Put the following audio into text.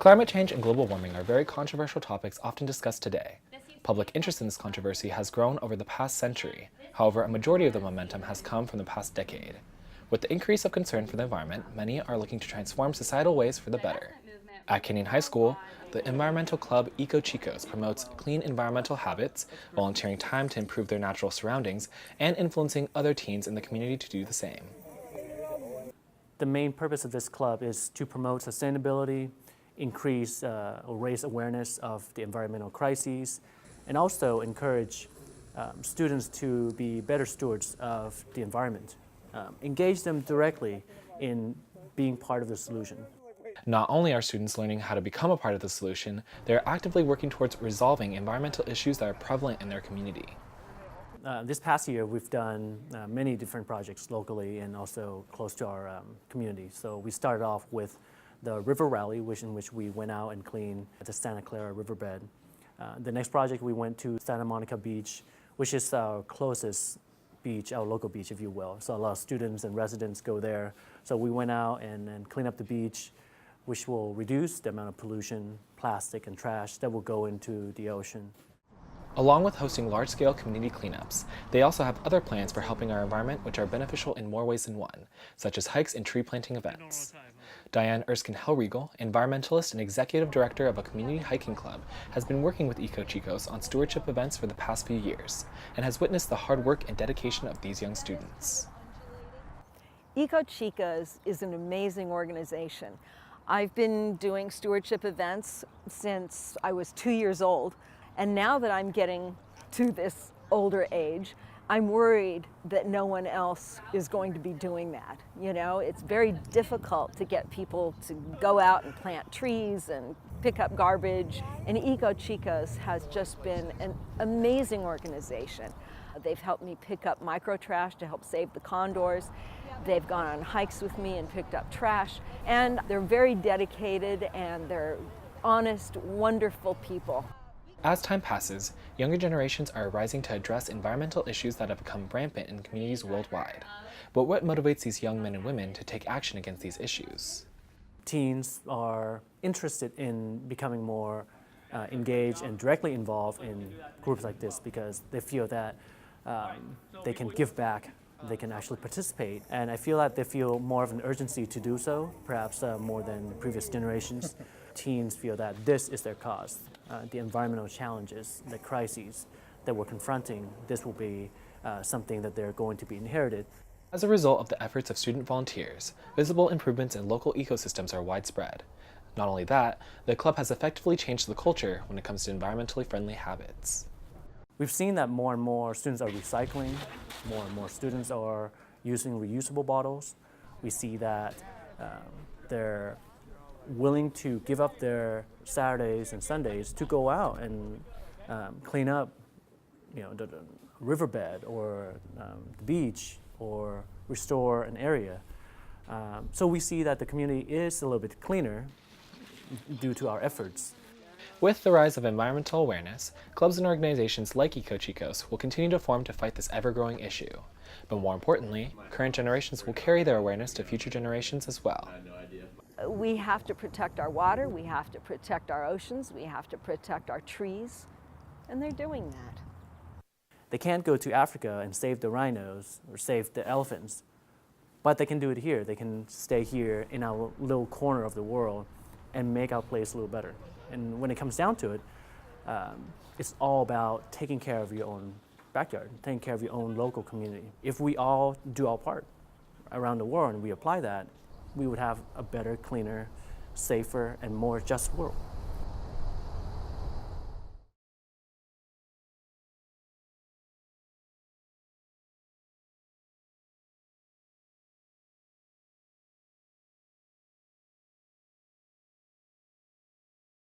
Climate change and global warming are very controversial topics often discussed today. Public interest in this controversy has grown over the past century. However, a majority of the momentum has come from the past decade. With the increase of concern for the environment, many are looking to transform societal ways for the better. At Canyon High School, the environmental club Eco Chicos promotes clean environmental habits, volunteering time to improve their natural surroundings, and influencing other teens in the community to do the same. The main purpose of this club is to promote sustainability, increase or raise awareness of the environmental crises, and also encourage students to be better stewards of the environment. Engage them directly in being part of the solution. Not only are students learning how to become a part of the solution, they are actively working towards resolving environmental issues that are prevalent in their community. This past year, we've done many different projects locally and also close to our community. So we started off with the River Rally, in which we went out and cleaned the Santa Clara riverbed. The next project, we went to Santa Monica Beach, which is our closest beach, our local beach, if you will. So a lot of students and residents go there. So we went out and cleaned up the beach, which will reduce the amount of pollution, plastic, and trash that will go into the ocean. Along with hosting large-scale community cleanups, they also have other plans for helping our environment which are beneficial in more ways than one, such as hikes and tree planting events. Diane Erskine-Hellriegel, environmentalist and executive director of a community hiking club, has been working with Eco Chicos on stewardship events for the past few years, and has witnessed the hard work and dedication of these young students. Eco Chicos is an amazing organization. I've been doing stewardship events since I was 2 years old. And now that I'm getting to this older age, I'm worried that no one else is going to be doing that. You know, it's very difficult to get people to go out and plant trees and pick up garbage. And Eco Chicos has just been an amazing organization. They've helped me pick up micro trash to help save the condors. They've gone on hikes with me and picked up trash. And they're very dedicated and they're honest, wonderful people. As time passes, younger generations are rising to address environmental issues that have become rampant in communities worldwide. But what motivates these young men and women to take action against these issues? Teens are interested in becoming more engaged and directly involved in groups like this because they feel that they can give back, they can actually participate. And I feel that they feel more of an urgency to do so, perhaps more than previous generations. Teens feel that this is their cause. The environmental challenges, the crises that we're confronting, this will be something that they're going to be inherited. As a result of the efforts of student volunteers, visible improvements in local ecosystems are widespread. Not only that, the club has effectively changed the culture when it comes to environmentally friendly habits. We've seen that more and more students are recycling, more and more students are using reusable bottles. We see that they're willing to give up their Saturdays and Sundays to go out and clean up, the riverbed or the beach or restore an area. So we see that the community is a little bit cleaner due to our efforts. With the rise of environmental awareness, clubs and organizations like Eco Chicos will continue to form to fight this ever-growing issue. But more importantly, current generations will carry their awareness to future generations as well. We have to protect our water, we have to protect our oceans, we have to protect our trees, and they're doing that. They can't go to Africa and save the rhinos or save the elephants, but they can do it here. They can stay here in our little corner of the world and make our place a little better. And when it comes down to it, it's all about taking care of your own backyard, taking care of your own local community. If we all do our part around the world and we apply that, we would have a better, cleaner, safer, and more just world.